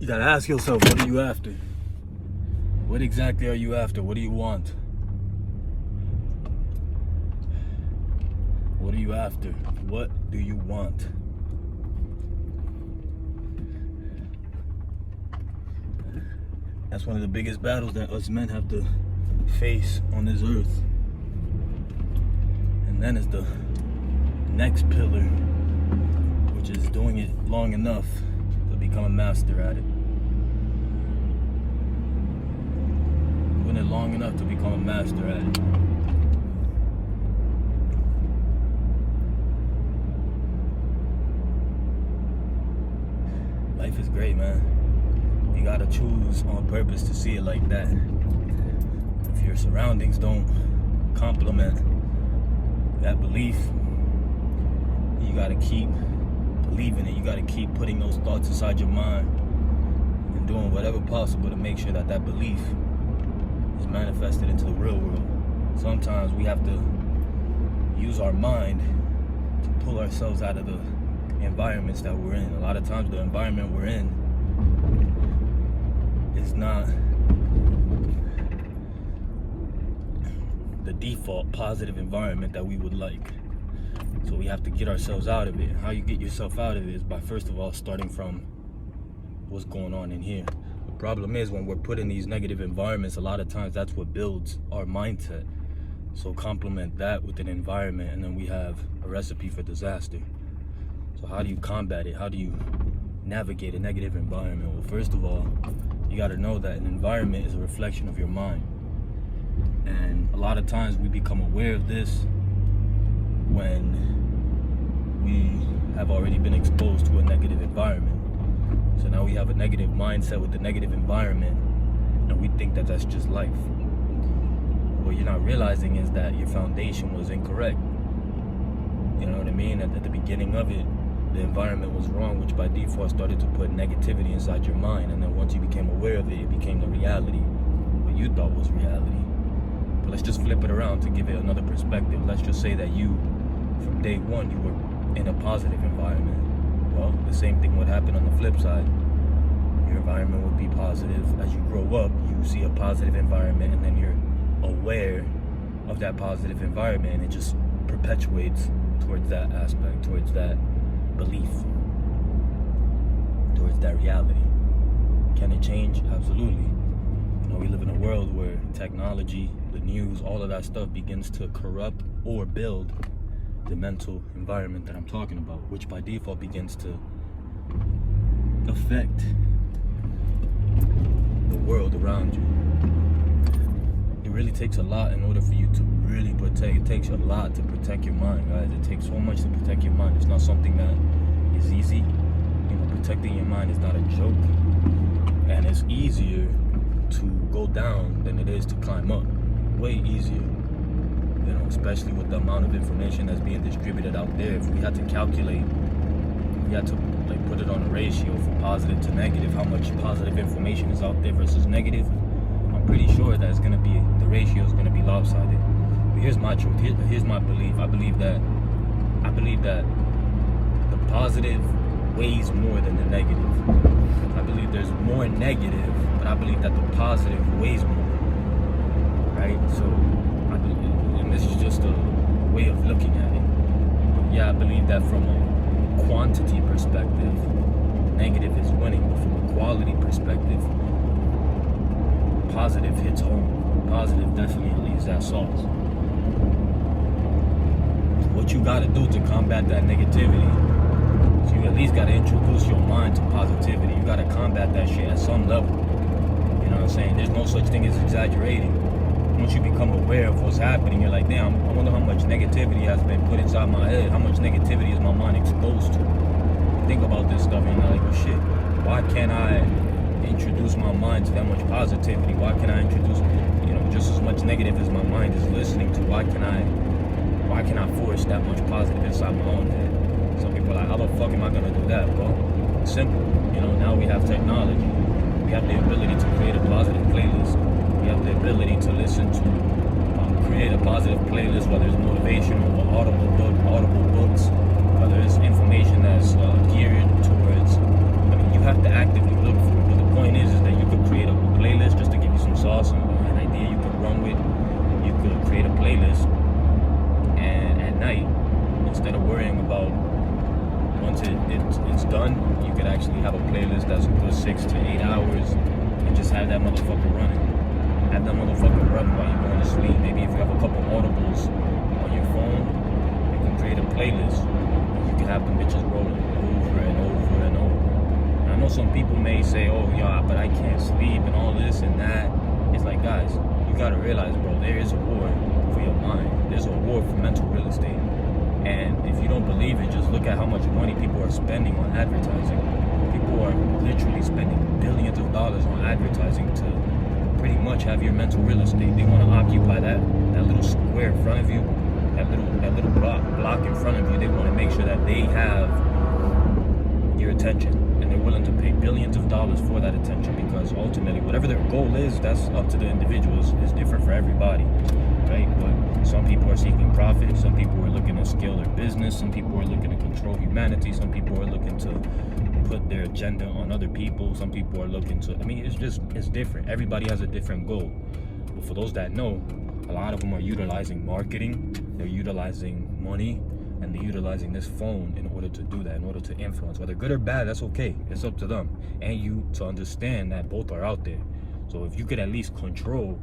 You gotta ask yourself, what are you after? What exactly are you after? What do you want? What are you after? What do you want? That's one of the biggest battles that us men have to face on this earth. And then is the next pillar, which is doing it long enough to become a master at it. Doing it long enough to become a master at it. Life is great, man. You gotta choose on purpose to see it like that. If your surroundings don't complement that belief, you gotta keep believing it. You gotta keep putting those thoughts inside your mind and doing whatever possible to make sure that that belief is manifested into the real world. Sometimes we have to use our mind to pull ourselves out of the environments that we're in. A lot of times the environment we're in is not the default positive environment that we would like. So we have to get ourselves out of it. How you get yourself out of it is by, first of all, starting from what's going on in here. The problem is when we're put in these negative environments, a lot of times that's what builds our mindset. So complement that with an environment and then we have a recipe for disaster. So how do you combat it? How do you navigate a negative environment? Well, first of all, you got to know that an environment is a reflection of your mind. And a lot of times we become aware of this when we have already been exposed to a negative environment. So now we have a negative mindset with the negative environment and we think that that's just life. What you're not realizing is that your foundation was incorrect. You know what I mean? At the beginning of it, the environment was wrong, which by default started to put negativity inside your mind. And then once you became aware of it, it became the reality, what you thought was reality. But let's just flip it around to give it another perspective. Let's just say that you, from day one, you were in a positive environment. Well, the same thing would happen on the flip side. Your environment would be positive. As you grow up, you see a positive environment and then you're aware of that positive environment and it just perpetuates towards that aspect, towards that belief, towards that reality. Can it change? Absolutely. You know, we live in a world where technology, the news, all of that stuff begins to corrupt or build the mental environment that I'm talking about, which by default begins to affect the world around you. It really takes a lot in order for you to really protect. It takes a lot to protect your mind, guys. It takes so much to protect your mind. It's not something that is easy. You know, protecting your mind is not a joke. And it's easier to go down than it is to climb up. Way easier. You know, especially with the amount of information that's being distributed out there. If we had to calculate, we had to like put it on a ratio from positive to negative, how much positive information is out there versus negative, I'm pretty sure that it's gonna be, the ratio is gonna be lopsided. But here's my truth, here's my belief. I believe that the positive weighs more than the negative. I believe there's more negative, but I believe that the positive weighs more. Right? So I believe, and this is just a way of looking at it. Yeah, I believe that from a quantity perspective, negative is winning, but from a quality perspective, positive hits home. Positive definitely leaves that sauce. What you gotta do to combat that negativity is you at least gotta introduce your mind to positivity. You gotta combat that shit at some level. You know what I'm saying? There's no such thing as exaggerating. Once you become aware of what's happening, you're like, damn, I wonder how much negativity has been put inside my head. How much negativity is my mind exposed to? Think about this stuff and you're like, oh shit, why can't I introduce my mind to that much positivity? Why can't I introduce, you know, just as much negative as my mind is listening to? Why can I force that much positive inside my own head? Some people are like, how the fuck am I gonna do that? Well, it's simple. You know, now we have technology. We have the ability to create a positive playlist. We have the ability to listen to, create a positive playlist, whether it's motivational or audible books, whether it's information that's geared towards, I mean, you have to actively look for it. But the about once it's done, you could actually have a playlist that's a good 6 to 8 hours and just have that motherfucker running. Have that motherfucker run while you're going to sleep. Maybe if you have a couple audibles on your phone, you can create a playlist. You can have the bitches rolling over and over and over. And I know some people may say, oh yeah, but I can't sleep and all this and that. It's like, guys, you gotta realize, bro, there is a war for your mind. There's a war for mental real estate. And if you don't believe it, just look at how much money people are spending on advertising. People are literally spending billions of dollars on advertising to pretty much have your mental real estate. They want to occupy that little square in front of you, that little block in front of you. They want to make sure that they have your attention, and they're willing to pay billions of dollars for that attention, because ultimately whatever their goal is, that's up to the individuals. It's different for everybody, right? But some people are seeking profit, some people are looking to scale their business, some people are looking to control humanity, some people are looking to put their agenda on other people, some people are looking to, it's different. Everybody has a different goal. But for those that know, a lot of them are utilizing marketing, they're utilizing money, and they're utilizing this phone in order to do that, in order to influence. Whether good or bad, that's okay. It's up to them. And you to understand that both are out there. So if you could at least control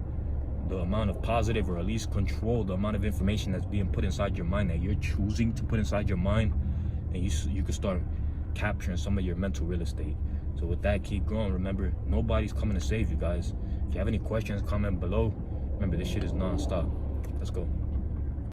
the amount of positive, or at least control the amount of information that's being put inside your mind, that you're choosing to put inside your mind, then you could start capturing some of your mental real estate. So with that, keep going. Remember, nobody's coming to save you, guys. If you have any questions, comment below. Remember, this shit is non-stop. Let's go.